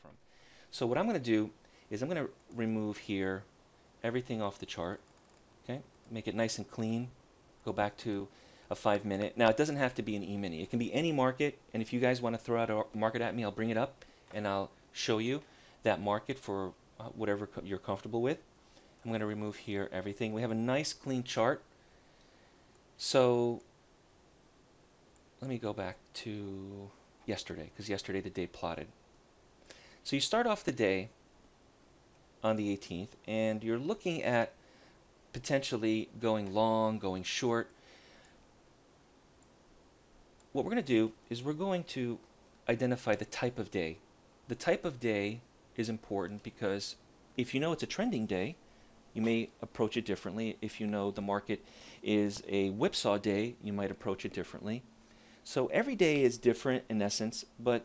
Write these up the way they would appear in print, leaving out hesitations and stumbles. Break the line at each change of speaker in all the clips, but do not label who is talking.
from. So what I'm going to do is I'm going to remove here everything off the chart. Okay, make it nice and clean. Go back to a 5-minute. Now it doesn't have to be an E-mini. It can be any market. And if you guys want to throw out a market at me, I'll bring it up and I'll show you that market for whatever you're comfortable with. I'm going to remove here everything. We have a nice clean chart. So let me go back to yesterday, because yesterday the day plotted. So you start off the day on the 18th, and you're looking at potentially going long, going short. What we're going to do is we're going to identify the type of day. The type of day is important because if you know it's a trending day, you may approach it differently. If you know the market is a whipsaw day, you might approach it differently. So every day is different in essence, but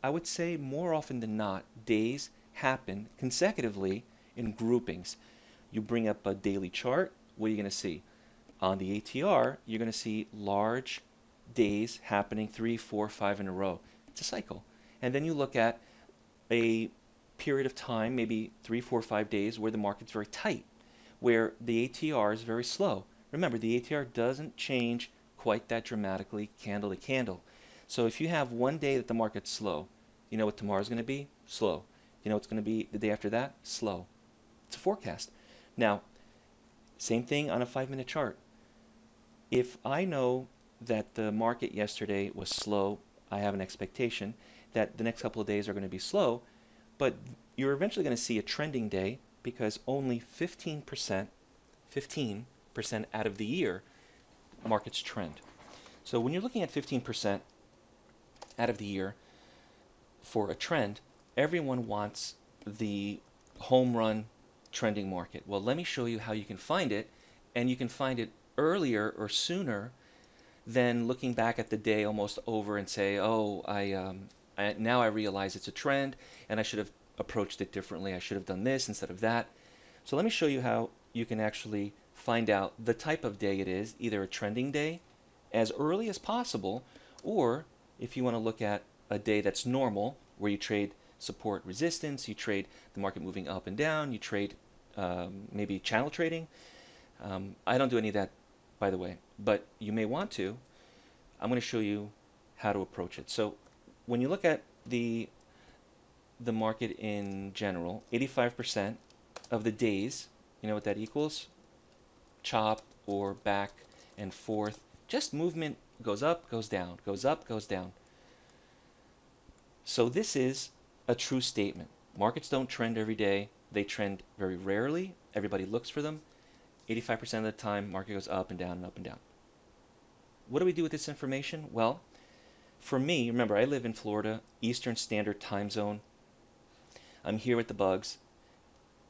I would say more often than not, days happen consecutively in groupings. You bring up a daily chart, what are you going to see? On the ATR, you're going to see large days happening 3, 4, 5 in a row. It's a cycle. And then you look at a period of time, maybe 3, 4, 5 days, where the market's very tight, where the ATR is very slow. Remember, the ATR doesn't change quite that dramatically candle to candle. So if you have one day that the market's slow, you know what tomorrow's going to be? Slow. You know what's going to be the day after that? Slow. It's a forecast. Now, same thing on a 5-minute chart. If I know that the market yesterday was slow, I have an expectation that the next couple of days are going to be slow, but you're eventually going to see a trending day because only 15% out of the year markets trend. So when you're looking at 15% out of the year for a trend, everyone wants the home run trending market. Well, let me show you how you can find it, and you can find it earlier or sooner than looking back at the day almost over and say, oh, now I realize it's a trend and I should have approached it differently. I should have done this instead of that. So let me show you how you can actually find out the type of day it is, either a trending day as early as possible, or if you want to look at a day that's normal, where you trade support resistance, you trade the market moving up and down, you trade maybe channel trading. I don't do any of that, by the way, but you may want to. I'm going to show you how to approach it. So when you look at the market in general, 85% of the days, you know what that equals? Chop or back and forth. Just movement goes up, goes down, goes up, goes down. So this is a true statement. Markets don't trend every day. They trend very rarely. Everybody looks for them. 85% of the time, market goes up and down and up and down. What do we do with this information? Well, for me, remember, I live in Florida, Eastern Standard Time Zone. I'm here with the bugs,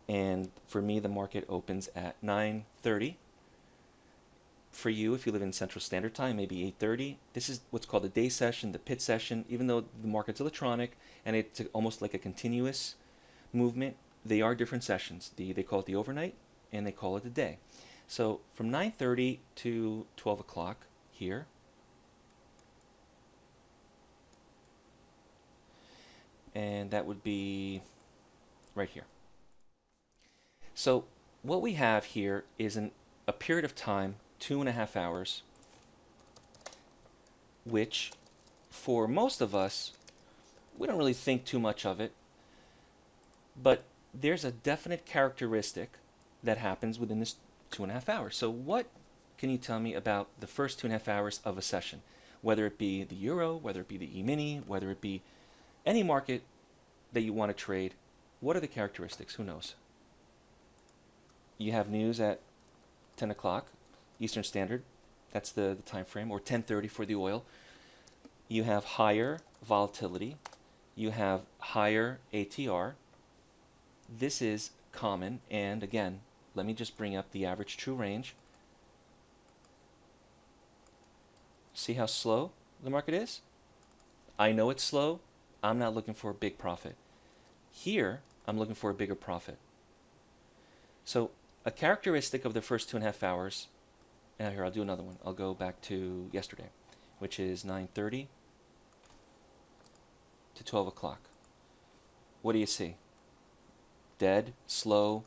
and for me, the market opens at 9:30. For you, if you live in Central Standard Time, maybe 8:30. This is what's called the day session, the pit session. Even though the market's electronic and it's almost like a continuous movement, they are different sessions. They call it the overnight and they call it the day. So from 9:30 to 12 o'clock here, and that would be right here. So what we have here is a period of time, 2.5 hours, which for most of us, we don't really think too much of it, but there's a definite characteristic that happens within this 2.5 hours. So what can you tell me about the first 2.5 hours of a session? Whether it be the euro, whether it be the E-mini, whether it be any market that you want to trade, what are the characteristics? Who knows? You have news at 10 o'clock Eastern Standard. That's the time frame, or 10:30 for the oil. You have higher volatility. You have higher ATR. This is common, and again, let me just bring up the average true range. See how slow the market is? I know it's slow. I'm not looking for a big profit. Here, I'm looking for a bigger profit. So a characteristic of the first 2.5 hours, and here I'll do another one. I'll go back to yesterday, which is 9:30 to 12 o'clock. what do you see? Dead, slow.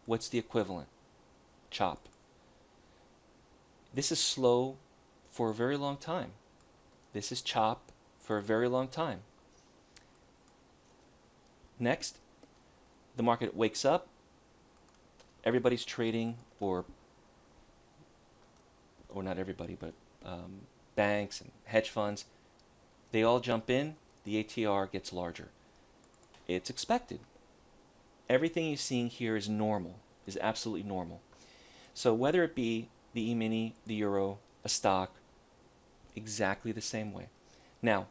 What's the equivalent? Chop. This is slow for a very long time. This is chop for a very long time. Next, the market wakes up. Everybody's trading, or not everybody, but banks and hedge funds. They all jump in. The ATR gets larger. It's expected. Everything you're seeing here is normal, is absolutely normal. So whether it be the E-mini, the euro, a stock, exactly the same way. Now,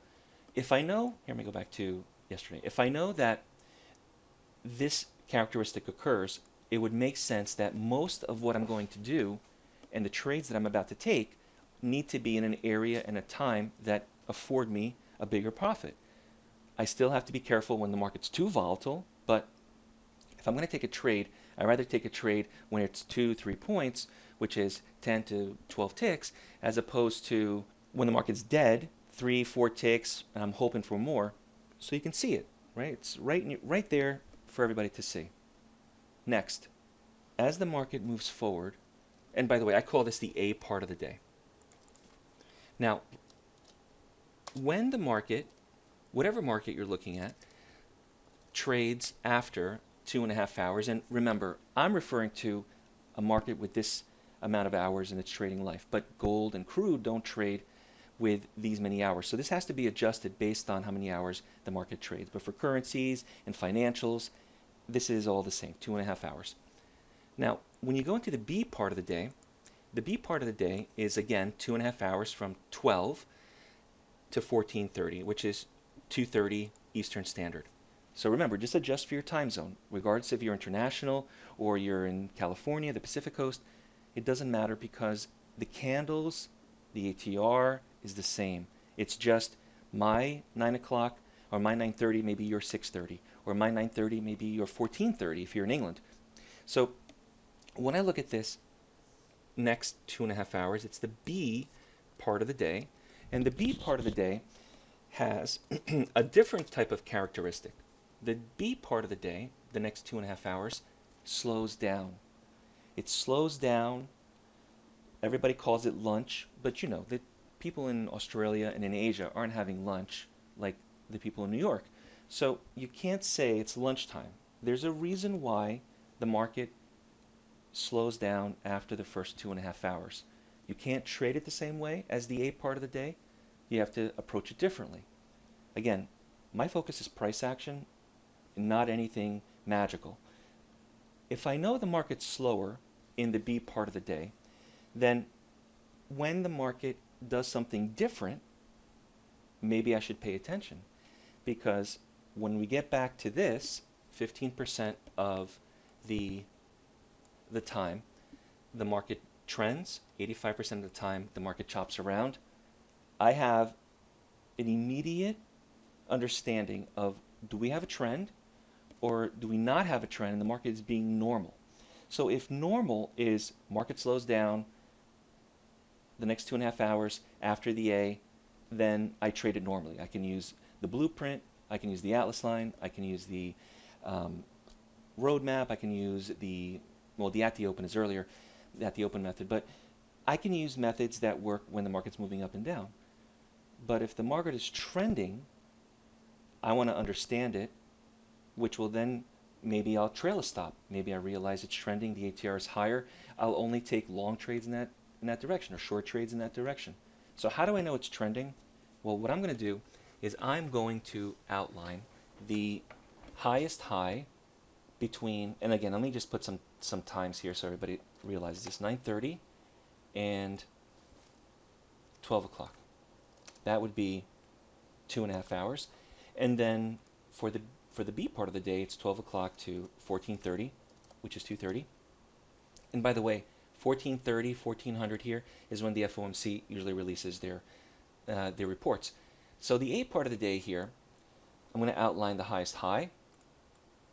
if I know, here let me go back to yesterday. If I know that this characteristic occurs, it would make sense that most of what I'm going to do and the trades that I'm about to take need to be in an area and a time that afford me a bigger profit. I still have to be careful when the market's too volatile, but if I'm going to take a trade, I'd rather take a trade when it's 2-3 points, which is 10 to 12 ticks, as opposed to when the market's dead, 3-4 ticks, and I'm hoping for more. So you can see it, right? It's right there for everybody to see. Next, as the market moves forward, and by the way, I call this the A part of the day. Now, when the market, whatever market you're looking at, trades after 2.5 hours, and remember, I'm referring to a market with this amount of hours in its trading life, but gold and crude don't trade with these many hours. So this has to be adjusted based on how many hours the market trades. But for currencies and financials, this is all the same, 2.5 hours. Now, when you go into the B part of the day, the B part of the day is, again, 2.5 hours from 12 to 14:30, which is 2:30 Eastern Standard. So remember, just adjust for your time zone. Regardless if you're international or you're in California, the Pacific Coast, it doesn't matter because the candles, the ATR is the same. It's just my 9 o'clock or my 9:30, maybe your 6:30, or my 9:30, maybe your 14:30 if you're in England. So when I look at this next 2.5 hours, it's the B part of the day. And the B part of the day has a different type of characteristic. The B part of the day, the next 2.5 hours, slows down. It slows down. Everybody calls it lunch, but you know, the people in Australia and in Asia aren't having lunch like the people in New York. So you can't say it's lunchtime. There's a reason why the market slows down after the first 2.5 hours. You can't trade it the same way as the A part of the day. You have to approach it differently. Again, my focus is price action, not anything magical. If I know the market's slower in the B part of the day, then when the market does something different, maybe I should pay attention. Because when we get back to this, 15% of the time, the market trends, 85% of the time, the market chops around. I have an immediate understanding of, do we have a trend or do we not have a trend and the market is being normal? So if normal is market slows down the next 2.5 hours after the A, then I trade it normally. I can use the blueprint, I can use the Atlas line, I can use the roadmap, I can use the at the open is earlier, the at the open method, but I can use methods that work when the market's moving up and down. But if the market is trending, I want to understand it, which will then, maybe I'll trail a stop. Maybe I realize it's trending, the ATR is higher. I'll only take long trades in that direction, or short trades in that direction. So how do I know it's trending? Well, what I'm going to do is I'm going to outline the highest high between, and again, let me just put some times here so everybody realizes this, 9:30 and 12 o'clock. That would be 2.5 hours. And then for the B part of the day, it's 12 o'clock to 14:30, which is 2:30. And by the way, 14:30, 1400 here is when the FOMC usually releases their reports. So the A part of the day here, I'm going to outline the highest high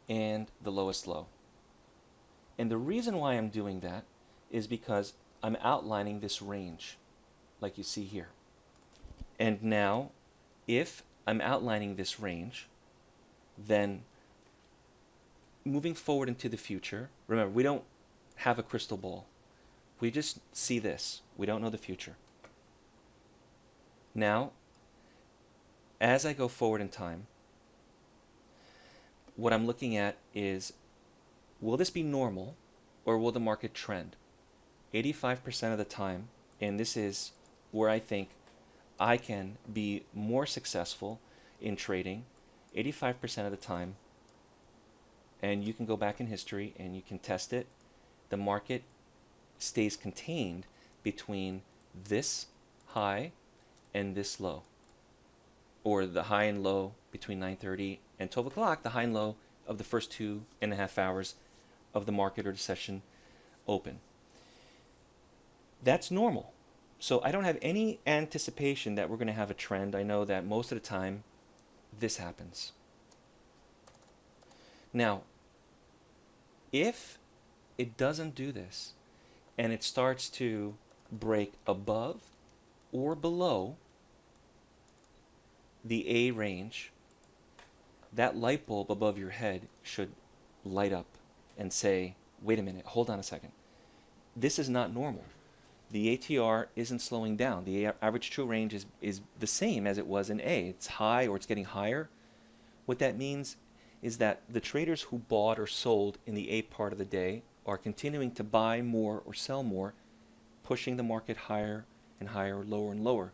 and the lowest low. And the reason why I'm doing that is because I'm outlining this range, like you see here. And now, if I'm outlining this range, then moving forward into the future, remember, we don't have a crystal ball. We just see this. We don't know the future. Now, as I go forward in time, what I'm looking at is, will this be normal or will the market trend? 85% of the time, and this is where I think I can be more successful in trading, 85% of the time, and you can go back in history and you can test it, the market stays contained between this high and this low, or the high and low between 9:30 and 12 o'clock, the high and low of the first 2.5 hours of the market or the session open. That's normal. So I don't have any anticipation that we're going to have a trend. I know that most of the time this happens. Now, if it doesn't do this and it starts to break above or below the A range, that light bulb above your head should light up and say, wait a minute, hold on a second. This is not normal. The ATR isn't slowing down. The average true range is the same as it was in A. It's high or it's getting higher. What that means is that the traders who bought or sold in the A part of the day are continuing to buy more or sell more, pushing the market higher and higher, lower and lower.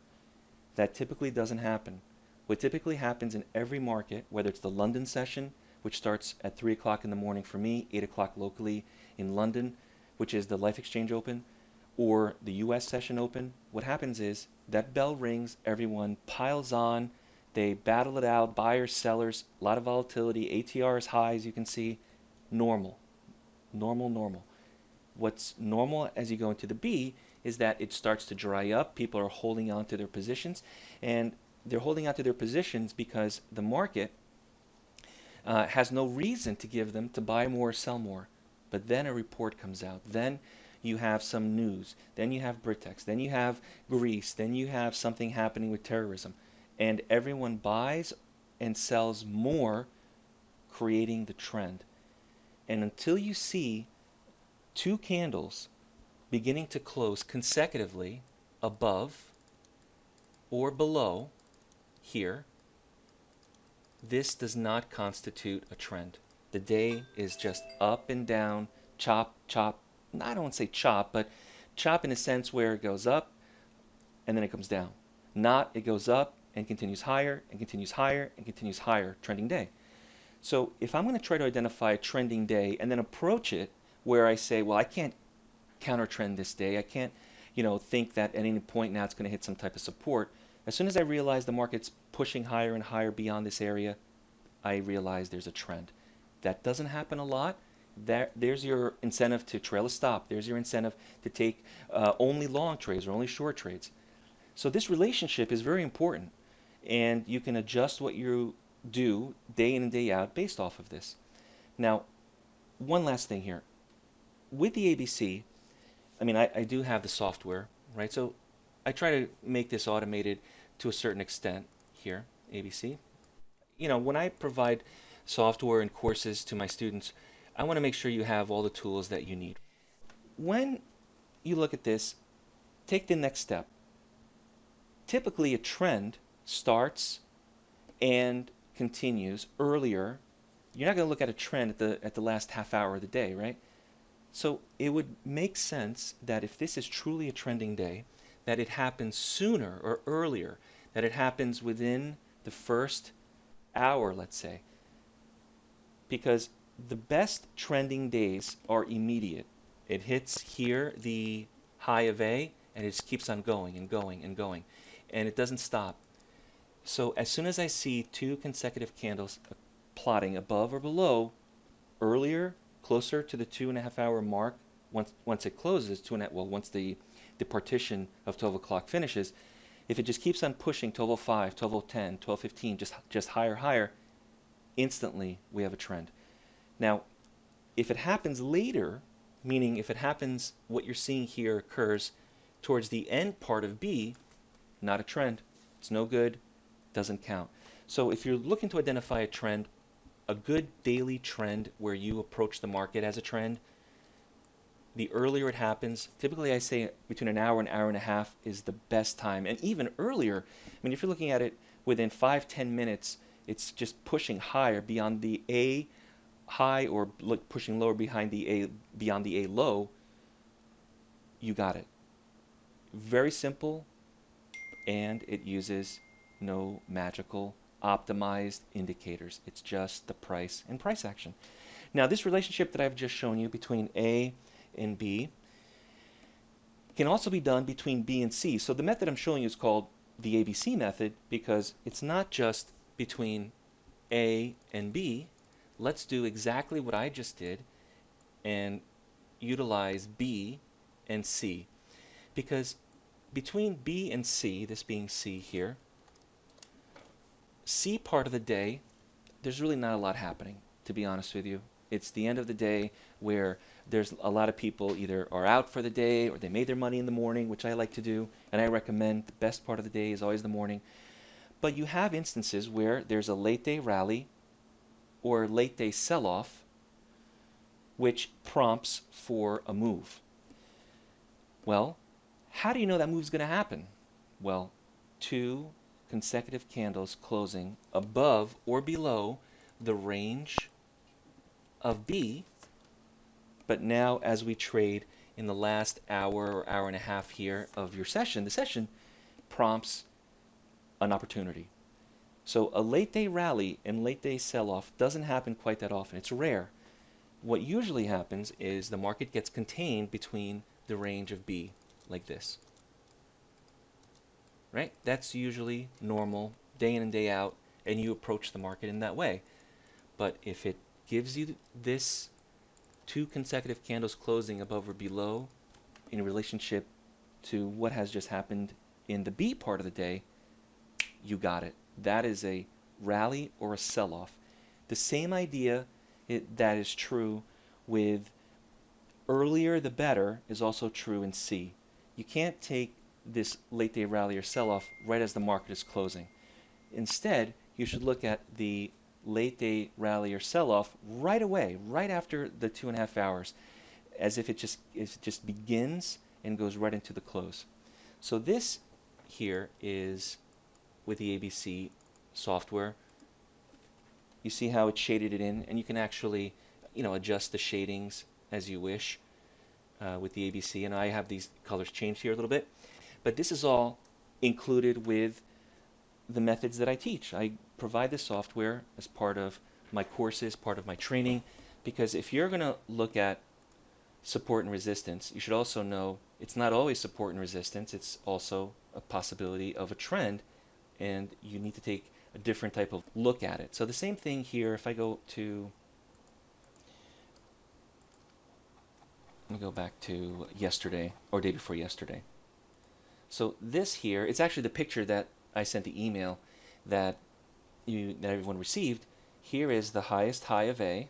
That typically doesn't happen. What typically happens in every market, whether it's the London session, which starts at 3 o'clock in the morning for me, 8 o'clock locally in London, which is the Life Exchange Open, or the US session open, what happens is that bell rings, everyone piles on, they battle it out, buyers, sellers, a lot of volatility, ATR is high as you can see, normal, normal, normal. What's normal as you go into the B is that it starts to dry up, people are holding on to their positions, and they're holding on to their positions because the market has no reason to give them to buy more or sell more. But then a report comes out, then you have some news, then you have Britex, then you have Greece, then you have something happening with terrorism, and everyone buys and sells more, creating the trend. And until you see two candles beginning to close consecutively above or below here, this does not constitute a trend. The day is just up and down, chop, chop. I don't want to say chop, but chop in a sense where it goes up and then it comes down. Not it goes up and continues higher and continues higher and continues higher, trending day. So if I'm going to try to identify a trending day and then approach it where I say, well, I can't counter trend this day. I can't, think that at any point now it's going to hit some type of support. As soon as I realize the market's pushing higher and higher beyond this area, I realize there's a trend. That doesn't happen a lot. There's your incentive to trail a stop. There's your incentive to take only long trades or only short trades. So this relationship is very important, and you can adjust what you do day in and day out based off of this. Now, one last thing here. With the ABC, I do have the software, right? So I try to make this automated to a certain extent here, ABC. When I provide software and courses to my students, I want to make sure you have all the tools that you need. When you look at this, take the next step. Typically, a trend starts and continues earlier. You're not going to look at a trend at the last half hour of the day, right? So it would make sense that if this is truly a trending day, that it happens sooner or earlier, that it happens within the first hour, let's say. Because the best trending days are immediate. It hits here, the high of A, and it just keeps on going and going and going. And it doesn't stop. So as soon as I see two consecutive candles plotting above or below, earlier, closer to the 2.5 hour mark, once it closes, once the partition of 12 o'clock finishes, if it just keeps on pushing 12:05, 12:10, 12:15, just higher, instantly we have a trend. Now, if it happens later, meaning if it happens, what you're seeing here occurs towards the end part of B, not a trend. It's no good, doesn't count. So if you're looking to identify a trend, a good daily trend where you approach the market as a trend, the earlier it happens, typically I say between an hour and a half is the best time. And even earlier, I mean, if you're looking at it within 5-10 minutes, it's just pushing higher beyond the A high or pushing lower behind the A, beyond the A low, you got it. Very simple, and it uses no magical optimized indicators. It's just the price and price action. Now, this relationship that I've just shown you between A and B can also be done between B and C. So the method I'm showing you is called the ABC method because it's not just between A and B. Let's do exactly what I just did and utilize B and C. Because between B and C, this being C here, C part of the day, there's really not a lot happening, to be honest with you. It's the end of the day where there's a lot of people either are out for the day or they made their money in the morning, which I like to do, and I recommend the best part of the day is always the morning. But you have instances where there's a late day rally or late day sell-off, which prompts for a move. Well, how do you know that move's going to happen? Well, 2 consecutive candles closing above or below the range of B, but now as we trade in the last hour or hour and a half here of your session, the session prompts an opportunity. So a late day rally and late day sell-off doesn't happen quite that often. It's rare. What usually happens is the market gets contained between the range of B, like this. Right? That's usually normal, day in and day out, and you approach the market in that way. But if it gives you this 2 consecutive candles closing above or below in relationship to what has just happened in the B part of the day, you got it. That is a rally or a sell-off. The same idea that is true with earlier the better is also true in C. You can't take this late day rally or sell-off right as the market is closing. Instead, you should look at the late day rally or sell-off right away, right after the 2.5 hours, as if it just begins and goes right into the close. So this here is with the ABC software. You see how it shaded it in, and you can actually, adjust the shadings as you wish with the ABC. And I have these colors changed here a little bit, but this is all included with the methods that I teach. I provide this software as part of my courses, part of my training, because if you're going to look at support and resistance, you should also know it's not always support and resistance. It's also a possibility of a trend, and you need to take a different type of look at it. So the same thing here, if I go to, let me go back to yesterday or day before yesterday. So this here, it's actually the picture that I sent the email that everyone received. Here is the highest high of A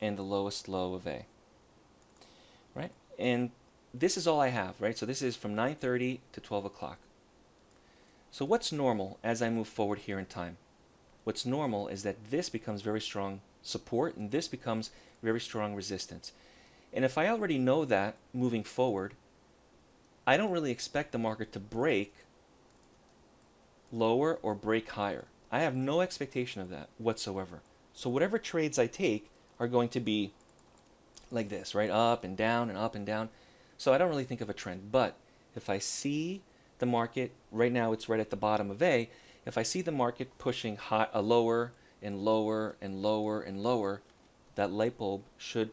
and the lowest low of A, right? And this is all I have, right? So this is from 9:30 to 12 o'clock. So what's normal as I move forward here in time? What's normal is that this becomes very strong support and this becomes very strong resistance. And if I already know that moving forward, I don't really expect the market to break lower or break higher. I have no expectation of that whatsoever. So whatever trades I take are going to be like this, right? Up and down and up and down. So I don't really think of a trend. But if I see the market, right now it's right at the bottom of A, if I see the market pushing lower and lower and lower and lower, that light bulb should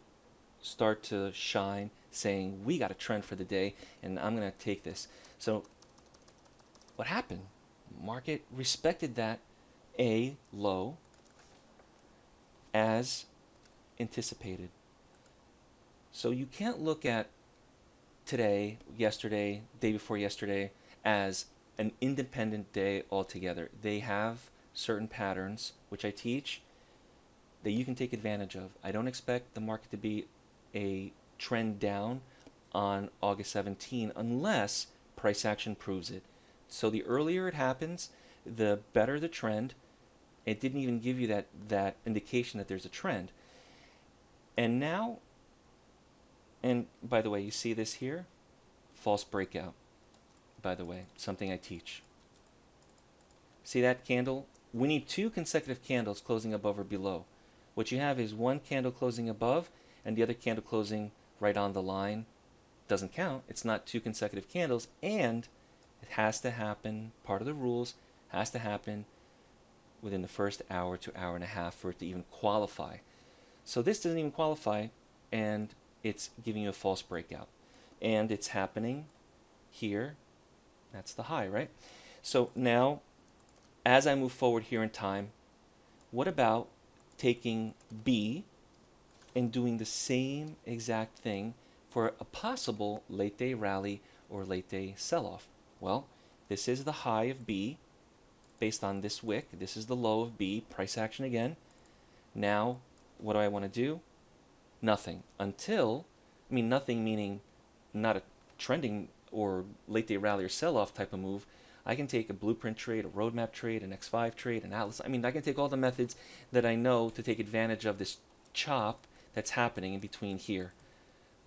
start to shine saying we got a trend for the day and I'm going to take this. So what happened? Market respected that A low as anticipated. So you can't look at today, yesterday, day before yesterday as an independent day altogether. They have certain patterns, which I teach, that you can take advantage of. I don't expect the market to be a trend down on August 17 unless price action proves it. So the earlier it happens, the better the trend, It didn't even give you that indication that there's a trend. And now, and by the way, you see this here? False breakout, by the way, something I teach. See that candle? We need two consecutive candles closing above or below. What you have is one candle closing above and the other candle closing right on the line. Doesn't count. It's not two consecutive candles, and it has to happen, part of the rules, has to happen within the first hour to hour and a half for it to even qualify. So this doesn't even qualify, and it's giving you a false breakout. And it's happening here. That's the high, right? So now, as I move forward here in time, what about taking B and doing the same exact thing for a possible late day rally or late day sell-off? Well, this is the high of B based on this wick. This is the low of B, price action again. Now, what do I want to do? Nothing until, I mean nothing meaning not a trending or late day rally or sell-off type of move. I can take a blueprint trade, a roadmap trade, an X5 trade, an Atlas. I mean, I can take all the methods that I know to take advantage of this chop that's happening in between here.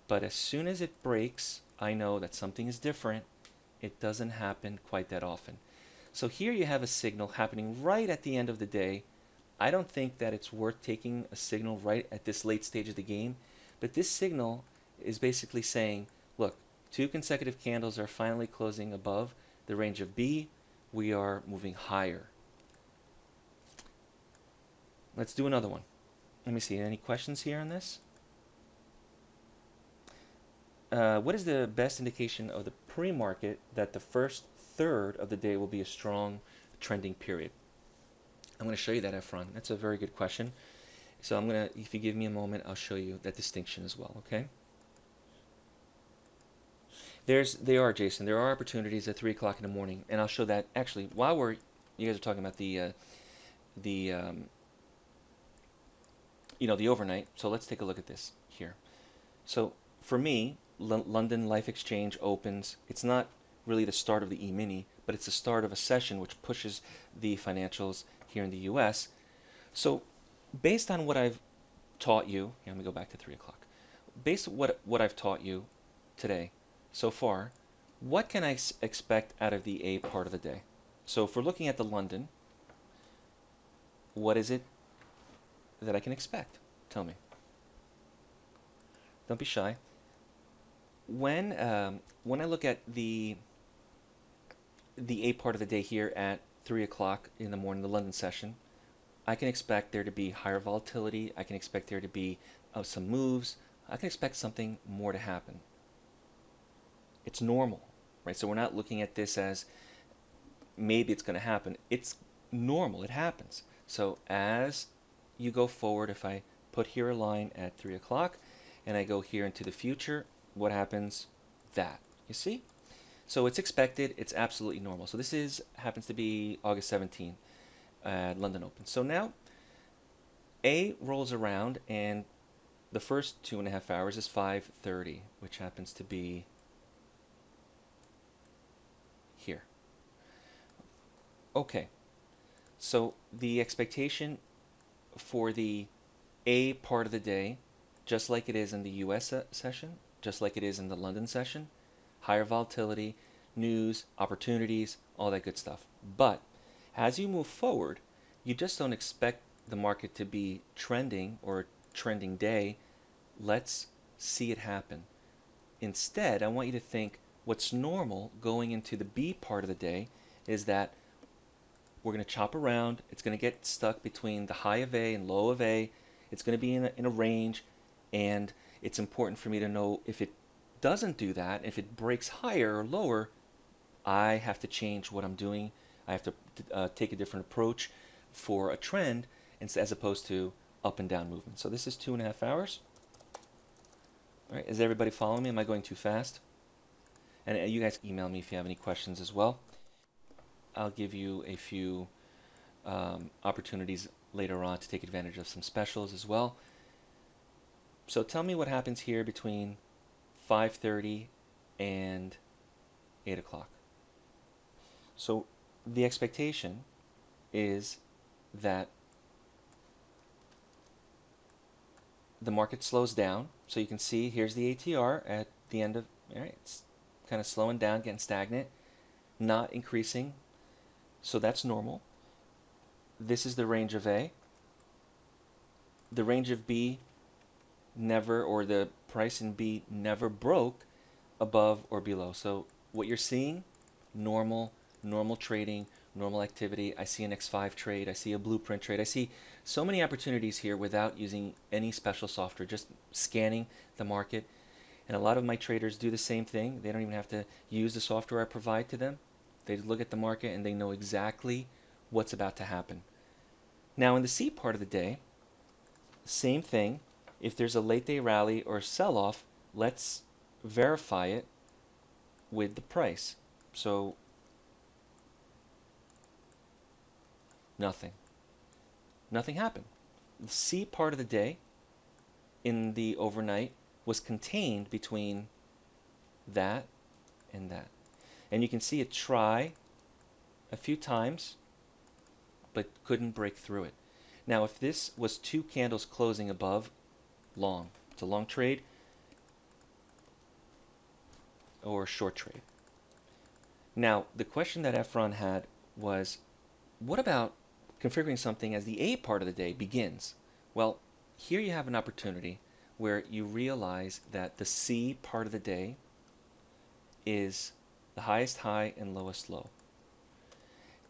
But as soon as it breaks, I know that something is different. It doesn't happen quite that often. So here you have a signal happening right at the end of the day. I don't think that it's worth taking a signal right at this late stage of the game, but this signal is basically saying, look, two consecutive candles are finally closing above the range of B. We are moving higher. Let's do another one. Let me see, any questions here on this? What is the best indication of the pre-market that the first third of the day will be a strong trending period? I'm going to show you that, Efron. That's a very good question. So I'm going to, if you give me a moment, I'll show you that distinction as well, okay? They are, Jason. There are opportunities at 3 o'clock in the morning, and I'll show that. Actually, while you guys are talking about the overnight. So let's take a look at this here. So for me, London Life Exchange opens. It's not really the start of the E-mini, but it's the start of a session which pushes the financials here in the U.S. So based on what I've taught you, let me go back to 3 o'clock. Based on what I've taught you today so far, what can I expect out of the A part of the day? So if we're looking at the London, what is it that I can expect? Tell me. Don't be shy. When I look at the A part of the day here at 3 o'clock in the morning, the London session, I can expect there to be higher volatility. I can expect there to be some moves. I can expect something more to happen. It's normal, right? So we're not looking at this as maybe it's going to happen. It's normal. It happens. So as you go forward, if I put here a line at 3 o'clock and I go here into the future, what happens? That. You see? So it's expected. It's absolutely normal. So this happens to be August 17th at London Open. So now A rolls around, and the first 2.5 hours is 5:30, which happens to be here. Okay. So the expectation for the A part of the day, just like it is in the US session, just like it is in the London session, higher volatility, news, opportunities, all that good stuff. But as you move forward, you just don't expect the market to be trending or a trending day. Let's see it happen. Instead, I want you to think what's normal going into the B part of the day is that we're going to chop around. It's going to get stuck between the high of A and low of A. It's going to be in a range, and it's important for me to know if it doesn't do that, if it breaks higher or lower, I have to change what I'm doing. I have to take a different approach for a trend as opposed to up and down movement. So this is 2.5 hours. All right, is everybody following me? Am I going too fast? And you guys email me if you have any questions as well. I'll give you a few opportunities later on to take advantage of some specials as well. So tell me what happens here between 5:30 and 8 o'clock. So the expectation is that the market slows down. So you can see here's the ATR at the end of, all right, it's kind of slowing down, getting stagnant, not increasing. So that's normal. This is the range of A. The range of B never, or the price in B never broke above or below. So what you're seeing, normal trading, normal activity. I see an X5 trade, I see a blueprint trade, I see so many opportunities here without using any special software, just scanning the market. And a lot of my traders do the same thing. They don't even have to use the software I provide to them. They look at the market and they know exactly what's about to happen. Now in the C part of the day, same thing. If there's a late day rally or sell-off, let's verify it with the price. So nothing happened. The C part of the day in the overnight was contained between that and that. And you can see it try a few times, but couldn't break through it. Now, if this was 2 candles closing above, long. It's a long trade or short trade. Now, the question that Efron had was, what about configuring something as the A part of the day begins? Well, here you have an opportunity where you realize that the C part of the day is the highest high and lowest low.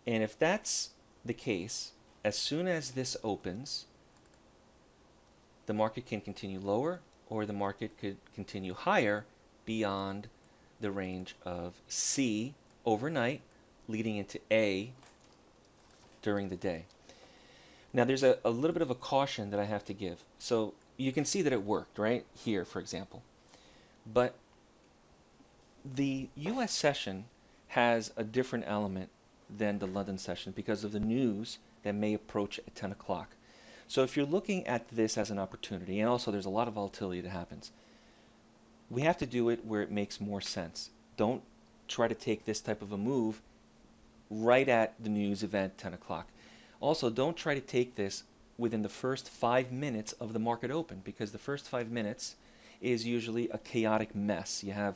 And if that's the case, as soon as this opens, the market can continue lower or the market could continue higher beyond the range of C overnight leading into A during the day. Now there's a little bit of a caution that I have to give. So you can see that it worked, right? Here, for example. But the US session has a different element than the London session because of the news that may approach at 10 o'clock. So if you're looking at this as an opportunity, and also there's a lot of volatility that happens, we have to do it where it makes more sense. Don't try to take this type of a move right at the news event 10 o'clock. Also, don't try to take this within the first 5 minutes of the market open, because the first 5 minutes is usually a chaotic mess. You have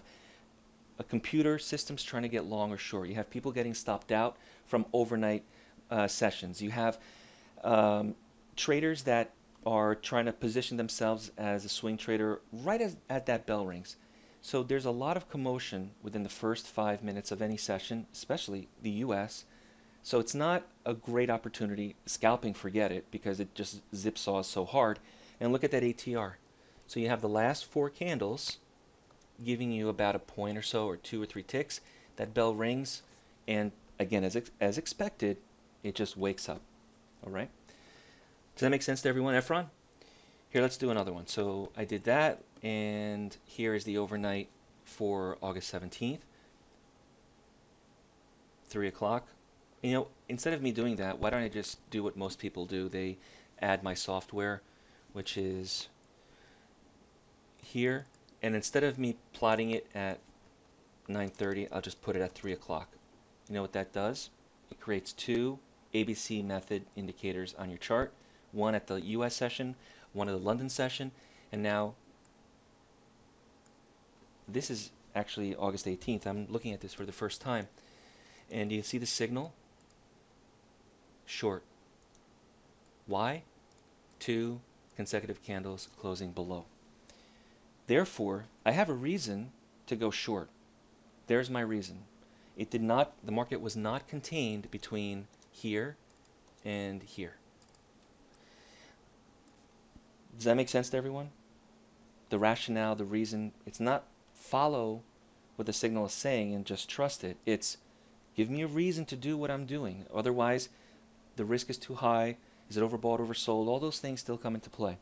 a computer systems trying to get long or short. You have people getting stopped out from overnight sessions. You have traders that are trying to position themselves as a swing trader right at that bell rings. So there's a lot of commotion within the first 5 minutes of any session, especially the US. So it's not a great opportunity. Scalping, forget it, because it just zip-saws so hard. And look at that ATR. So you have the last 4 candles giving you about a point or so, or 2 or 3 ticks. That bell rings, and again, as expected, it just wakes up. All right? Does that make sense to everyone, Efron? Here, let's do another one. So I did that, and here is the overnight for August 17th, 3 o'clock. You know, instead of me doing that, why don't I just do what most people do? They add my software, which is here, and instead of me plotting it at 9:30, I'll just put it at 3 o'clock. You know what that does? It creates 2 ABC method indicators on your chart, one at the US session, one at the London session, and now this is actually August 18th. I'm looking at this for the first time, and you see the signal? Short. Why? 2 consecutive candles closing below. Therefore, I have a reason to go short. There's my reason. It did not, the market was not contained between here and here. Does that make sense to everyone? The rationale, the reason, it's not follow what the signal is saying and just trust it. It's give me a reason to do what I'm doing. Otherwise, the risk is too high. Is it overbought, oversold? All those things still come into play.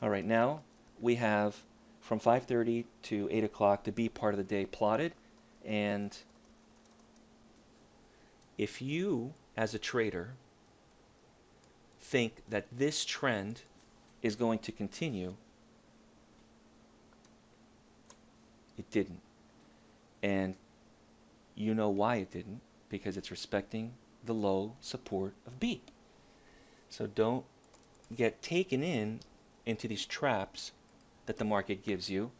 All right, now we have from 5:30 to 8 o'clock, the B part of the day plotted. And if you, as a trader, think that this trend is going to continue, it didn't. And you know why it didn't, because it's respecting the low support of B. So don't get taken into these traps that the market gives you.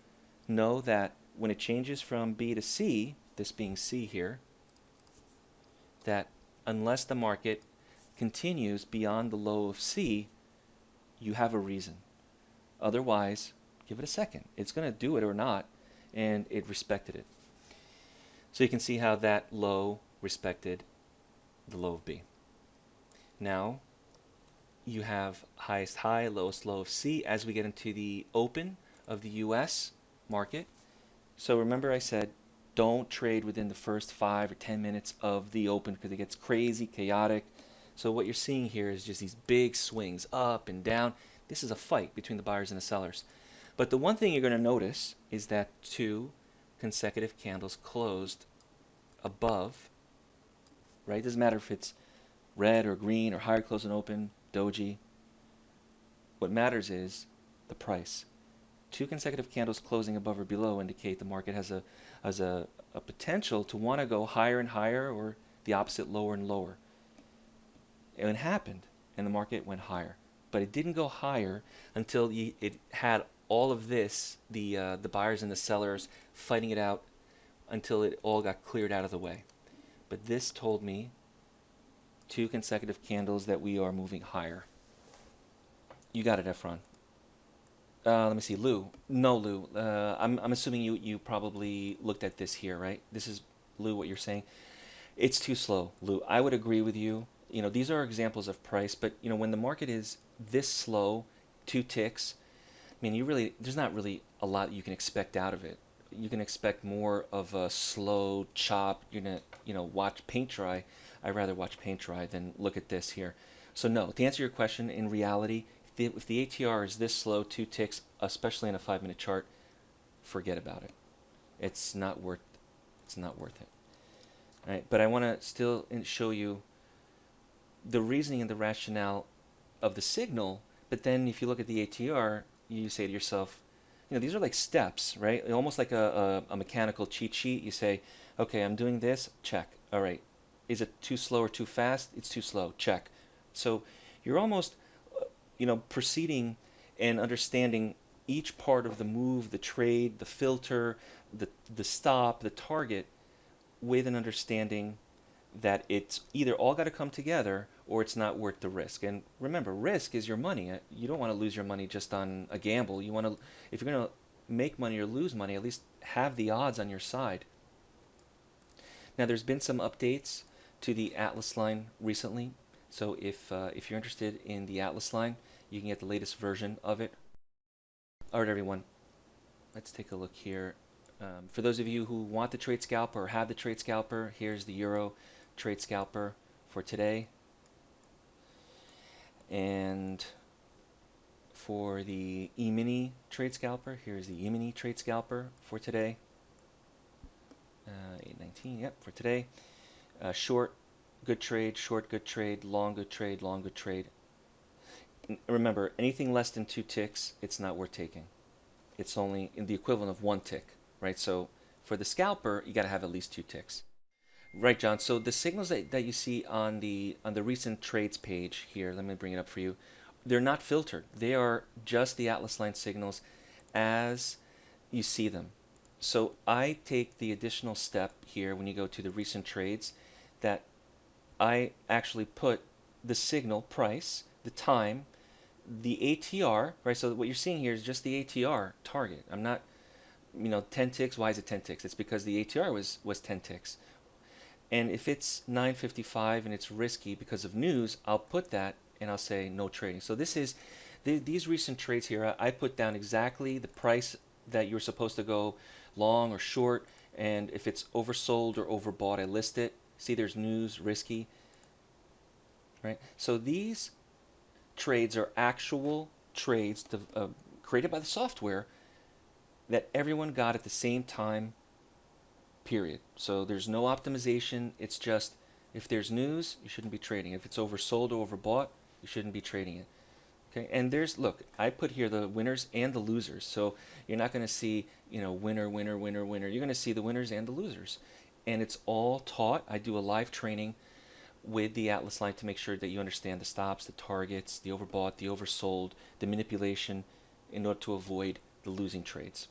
Know that when it changes from B to C, this being C here, that unless the market continues beyond the low of C, you have a reason. Otherwise, give it a second. It's going to do it or not, and it respected it. So you can see how that low respected the low of B. Now you have highest high, lowest low of C as we get into the open of the US market. So remember I said don't trade within the first 5 or 10 minutes of the open because it gets crazy, chaotic. So what you're seeing here is just these big swings up and down. This is a fight between the buyers and the sellers. But the one thing you're going to notice is that 2 consecutive candles closed above, right? Doesn't matter if it's red or green or higher close and open, doji. What matters is the price. 2 consecutive candles closing above or below indicate the market has a potential to want to go higher and higher, or the opposite, lower and lower. And it happened, and the market went higher. But it didn't go higher until it had all of this, the buyers and the sellers fighting it out until it all got cleared out of the way. But this told me 2 consecutive candles that we are moving higher. You got it, Efron. Let me see, Lou. No, Lou. I'm assuming you probably looked at this here, right? This is, Lou, what you're saying. It's too slow, Lou. I would agree with you. You know, these are examples of price, but you know, when the market is this slow, 2 ticks, I mean, there's not really a lot you can expect out of it. You can expect more of a slow chop. You're gonna, you know, watch paint dry. I'd rather watch paint dry than look at this here. So no, to answer your question, in reality, if the ATR is this slow, 2 ticks, especially in a 5-minute chart, forget about it. It's not worth it. All right, but I want to still show you the reasoning and the rationale of the signal. But then if you look at the ATR, you say to yourself, you know, these are like steps, right? Almost like a mechanical cheat sheet. You say, okay, I'm doing this, check. All right, is it too slow or too fast? It's too slow, check. So you're almost, you know, proceeding and understanding each part of the move, the trade, the filter, the stop, the target, with an understanding that it's either all got to come together or it's not worth the risk. And remember, risk is your money. You don't want to lose your money just on a gamble. You want to, if you're going to make money or lose money, at least have the odds on your side. Now, there's been some updates to the Atlas line recently. So if you're interested in the Atlas line, you can get the latest version of it. All right, everyone, let's take a look here. For those of you who want the trade scalper or have the trade scalper, here's the Euro trade scalper for today. And for the E-mini trade scalper, here's the E-mini trade scalper for today. 819, yep, for today. Short, good trade, short, good trade, long, good trade, long, good trade. Remember, anything less than 2 ticks, it's not worth taking. It's only in the equivalent of 1 tick, right? So for the scalper, you got to have at least 2 ticks. Right, John. So the signals that you see on the recent trades page here, let me bring it up for you. They're not filtered. They are just the Atlas line signals as you see them. So I take the additional step here when you go to the recent trades that I actually put the signal price, the time, the ATR, right? So what you're seeing here is just the ATR target. I'm not, you know, 10 ticks. Why is it 10 ticks? It's because the ATR was 10 ticks. And if it's 9.55 and it's risky because of news, I'll put that and I'll say no trading. So this is these recent trades here. I put down exactly the price that you're supposed to go long or short, and if it's oversold or overbought, I list it. See, there's news, risky, right? So these trades are actual trades created by the software that everyone got at the same time, period. So there's no optimization. It's just if there's news, you shouldn't be trading. If it's oversold or overbought, you shouldn't be trading it. Okay, and there's, look, I put here the winners and the losers. So you're not going to see, you know, winner, winner, winner, winner. You're going to see the winners and the losers. And it's all taught. I do a live training with the Atlas line to make sure that you understand the stops, the targets, the overbought, the oversold, the manipulation in order to avoid the losing trades.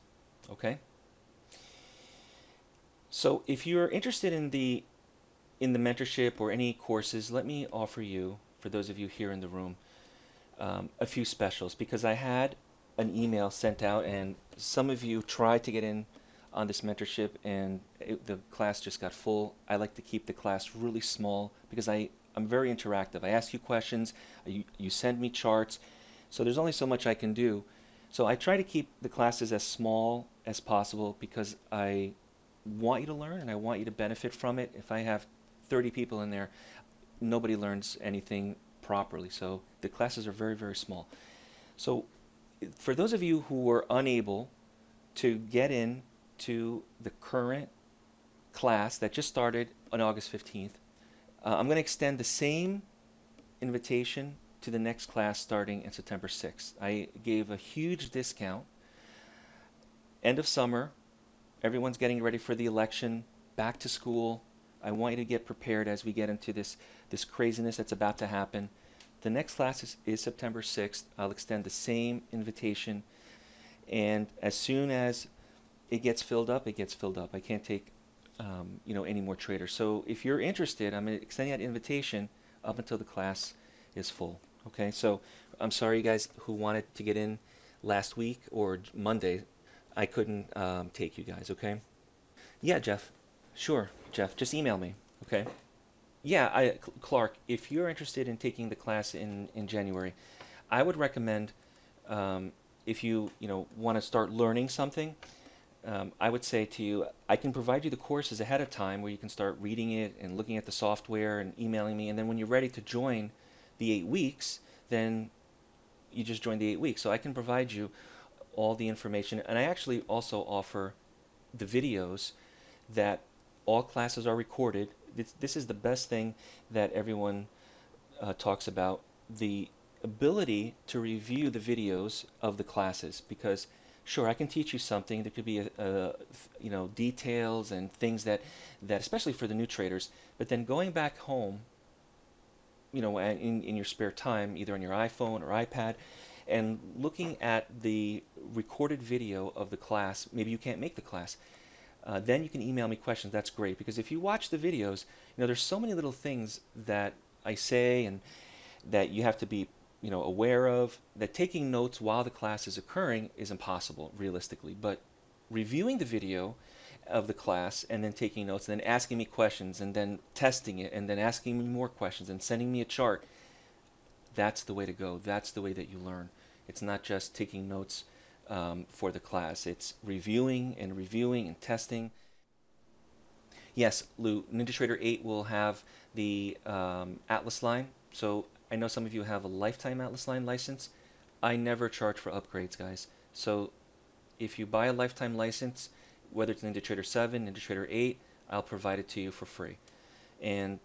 Okay? So if you're interested in the mentorship or any courses, let me offer you, for those of you here in the room, a few specials because I had an email sent out and some of you tried to get in on this mentorship and the class just got full. I like to keep the class really small because I'm very interactive. I ask you questions, you send me charts, so there's only so much I can do. So I try to keep the classes as small as possible because I want you to learn and I want you to benefit from it. If I have 30 people in there, nobody learns anything properly. So the classes are very, very small. So for those of you who are unable to get in to the current class that just started on August 15th, I'm going to extend the same invitation to the next class starting in September 6th. I gave a huge discount. End of summer, everyone's getting ready for the election, back to school. I want you to get prepared as we get into this craziness that's about to happen. The next class is September 6th. I'll extend the same invitation. And as soon as it gets filled up, it gets filled up. I can't take any more traders. So if you're interested, I'm extending that invitation up until the class is full. Okay, so I'm sorry you guys who wanted to get in last week or Monday. I couldn't take you guys, okay? Yeah, Jeff. Sure, Jeff. Just email me, okay? Yeah, Clark, if you're interested in taking the class in January, I would recommend if you want to start learning something, I would say to you, I can provide you the courses ahead of time where you can start reading it and looking at the software and emailing me. And then when you're ready to join the 8 weeks, then you just join the 8 weeks. So I can provide you all the information. And I actually also offer the videos that all classes are recorded. This is the best thing that everyone talks about, the ability to review the videos of the classes, because sure, I can teach you something. There could be details and things that especially for the new traders, but then going back home, in your spare time, either on your iPhone or iPad, and looking at the recorded video of the class. Maybe you can't make the class. Then you can email me questions. That's great, because if you watch the videos, there's so many little things that I say and that you have to be aware of, that taking notes while the class is occurring is impossible realistically. But reviewing the video of the class and then taking notes and then asking me questions and then testing it and then asking me more questions and sending me a chart, that's the way to go. That's the way that you learn. It's not just taking notes for the class. It's reviewing and testing. Yes, Lou, NinjaTrader 8 will have the Atlas line. So I know some of you have a lifetime Atlas line license. I never charge for upgrades, guys. So if you buy a lifetime license, whether it's NinjaTrader 7, NinjaTrader 8, I'll provide it to you for free. And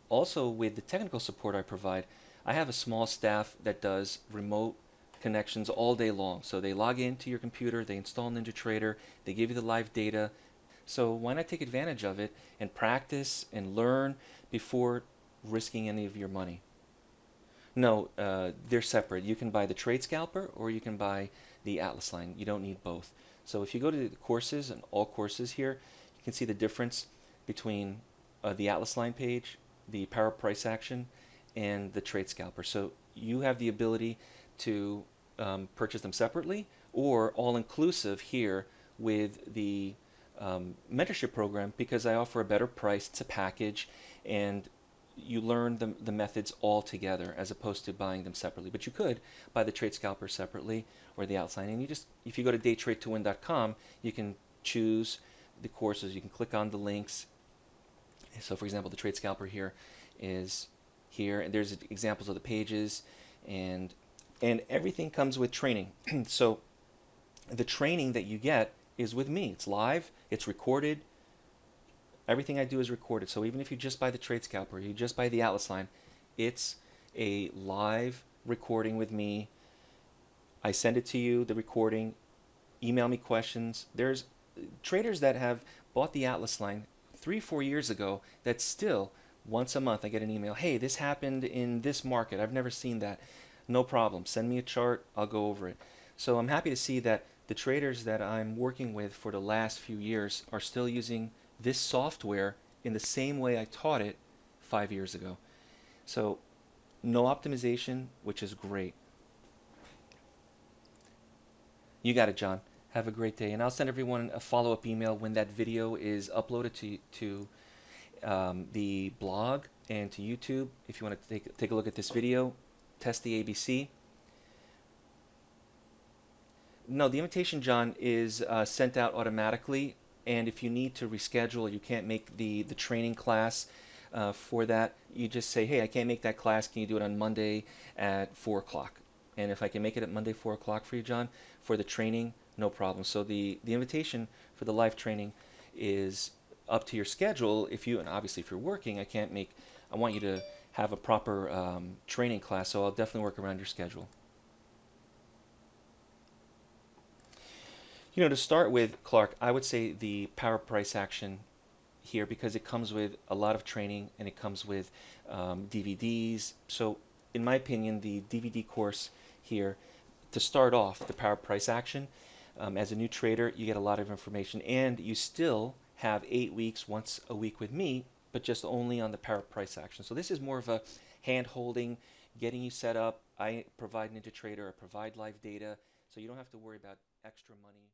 also with the technical support I provide, I have a small staff that does remote connections all day long. So they log into your computer, they install NinjaTrader, they give you the live data. So why not take advantage of it and practice and learn before risking any of your money? No, they're separate. You can buy the Trade Scalper or you can buy the Atlas line. You don't need both. So if you go to the courses and all courses here, you can see the difference between the Atlas line page, the power price action, and the Trade Scalper. So you have the ability to purchase them separately or all inclusive here with the mentorship program, because I offer a better price. It's a package and you learn the methods all together as opposed to buying them separately. But you could buy the Trade Scalper separately or the Atlas line, and if you go to DayTradeToWin.com, you can choose the courses. You can click on the links. So for example, the Trade Scalper here is here, and there's examples of the pages, and everything comes with training. So the training that you get is with me. It's live, it's recorded. Everything I do is recorded. So even if you just buy the Trade Scalper, you just buy the Atlas line, it's a live recording with me. I send it to you, the recording. Email me questions. There's traders that have bought the Atlas line 3-4 years ago that still Once a month I get an email, hey, this happened in this market. I've never seen that. No problem. Send me a chart. I'll go over it. So I'm happy to see that the traders that I'm working with for the last few years are still using this software in the same way I taught it 5 years ago. So no optimization, which is great. You got it, John. Have a great day. And I'll send everyone a follow-up email when that video is uploaded to the blog and to YouTube. If you want to take a look at this video, test the ABC. No, the invitation, John, is sent out automatically. And if you need to reschedule, you can't make the training class for that, you just say, hey, I can't make that class. Can you do it on Monday at 4 o'clock? And if I can make it at Monday 4 o'clock for you, John, for the training, no problem. So the invitation for the live training is up to your schedule. If you, and obviously if you're working, I want you to have a proper training class, so I'll definitely work around your schedule. To start with, Clark, I would say the power price action here because it comes with a lot of training and it comes with DVDs. So in my opinion, the DVD course here, to start off the power price action, as a new trader, you get a lot of information and you still have 8 weeks, once a week with me, but just only on the power price action. So this is more of a hand holding, getting you set up. I provide NinjaTrader, I provide live data, so you don't have to worry about extra money.